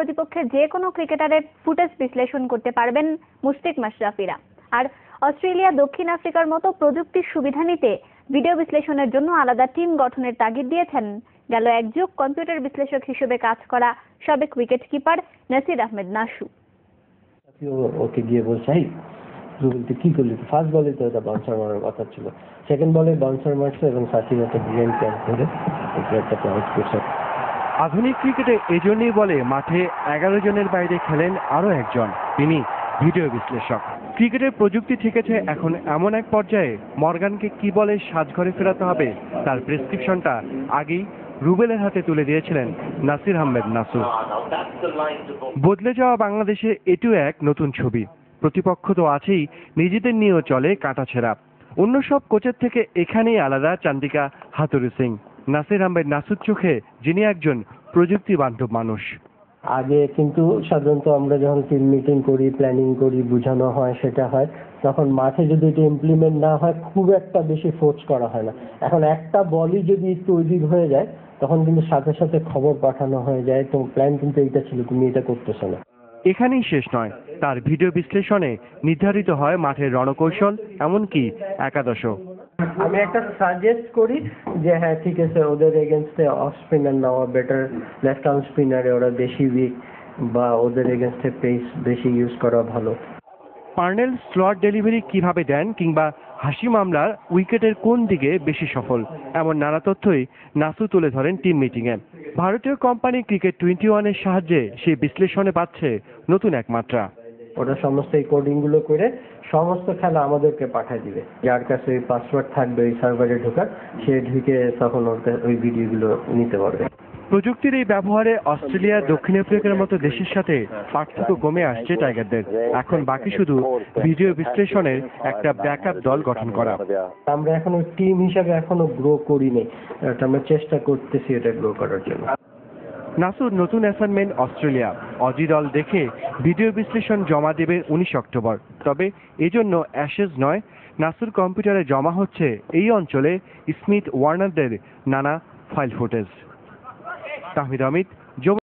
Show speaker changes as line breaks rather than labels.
প্রতিপক্ষের যে কোনো ক্রিকেটারের ফুটেজ বিশ্লেষণ করতে পারবেন মুশফিক মাশরাফিরা। আর অস্ট্রেলিয়া, দক্ষিণ আফ্রিকার মতো প্রযুক্তির সুবিধা নিতে ভিডিও বিশ্লেষণের জন্য আলাদা টিম গঠনের তাগিদ দিয়েছেন গেল এক যুগ কম্পিউটার বিশ্লেষক হিসেবে কাজ করা সাবেক উইকেট কিপার নাসির আহমেদ নাসু।
ওকে গিয়ে বলছে, তুই কি করলি? ফার্স্ট বলে তো এটা বাউন্সার মারার কথা ছিল, সেকেন্ড বলে বাউন্সার মারছে এবং সাকিব একটা ব্রিলিয়েন্ট ক্যাচ করে একটা আউট করছে।
আধুনিক ক্রিকেটে এজন্যই বলে মাঠে 11 জনের বাইরে খেলেন আরো একজন, তিনি ভিডিও বিশ্লেষক। ক্রিকেটের প্রযুক্তি ঠেকেছে এখন এমন এক পর্যায়ে মর্গানকে কি বলে সাজঘরে ফেরাতে হবে তার প্রেসক্রিপশনটা আগেই রুবেলের হাতে তুলে দিয়েছিলেন নাসির আহমেদ নাসু। বদলে যাওয়া বাংলাদেশে এটিও এক নতুন ছবি। প্রতিপক্ষ তো আছেই, নিজেদের নিয়েও চলে কাটাছেঁড়া। অন্য সব কোচের থেকে এখানেই আলাদা চান্দিকা হাতুড়ি সিং। নাসির আহমেদ নাসুর চোখে যিনি একজন প্রযুক্তি বান্ধব মানুষ।
আগে কিন্তু সাধারণত আমরা যখন টিম মিটিং করি, প্ল্যানিং করি, বোঝানো হয়, সেটা হয় তখন মাঠে যদি এটা ইমপ্লিমেন্ট না হয় খুব একটা বেশি ফোর্স করা হয় না। এখন একটা বলই যদি তৈরি হয়ে যায় তখন কিন্তু সাথে সাথে খবর পাঠানো হয়ে যায়, তো প্ল্যান কিন্তু এইটা ছিল, তুমি এটা করতেছো না।
এখানেই শেষ নয়, তার ভিডিও বিশ্লেষণে নির্ধারিত হয় মাঠের রণকৌশল, এমনকি একাদশও।
আমি একটা সাজেস্ট করি যে হ্যাঁ ঠিক আছে, ওদের এগেনস্টে অফ স্পিনার নেওয়া বেটার, লেফট আর্ম স্পিনারে ওরা বেশি উইক, বা ওদের এগেনস্টে পেস বেশি ইউজ করা ভালো।
পার্নেল স্লট ডেলিভারি কিভাবে দেন, কিংবা হাসি মামলার উইকেটের কোন দিকে বেশি সফল, এমন নানা তথ্যই নাসু তুলে ধরেন টিম মিটিংয়ে। ভারতীয় কোম্পানি ক্রিকেট 21-এর সাহায্যে সেই বিশ্লেষণে পাচ্ছে নতুন এক মাত্রা।
ওরা সমস্ত এই কোডিং গুলো করে সমস্ত খেলা আমাদেরকে পাঠিয়ে দিবে, যার কাছে ওই পাসওয়ার্ড থাকবে ওই সার্ভারে ঢোকার, সে ঢুকে তখন ওই ভিডিওগুলো নিতে পারবে।
প্রযুক্তির এই ব্যবহারে অস্ট্রেলিয়া, দক্ষিণ আফ্রিকার মতো দেশের সাথে পার্থক্য কমে আসছে টাইগারদের। এখন বাকি শুধু ভিডিও বিশ্লেষণের একটা ব্যাকআপ দল গঠন করা।
আমরা এখনো টিম হিসাবে এখনো গ্রো করিনি, আমরা চেষ্টা করতেছি এটা গ্রো করার জন্য।
নাসুর নতুন অ্যাসাইনমেন্ট অস্ট্রেলিয়া। অজি দল দেখে ভিডিও বিশ্লেষণ জমা দেবে 19 অক্টোবর। তবে এজন্য অ্যাশেজ নয়, নাসুর কম্পিউটারে জমা হচ্ছে এই অঞ্চলে স্মিথ ওয়ার্নারদের নানা ফাইল ফুটেজ। তাহমিদ অমিত।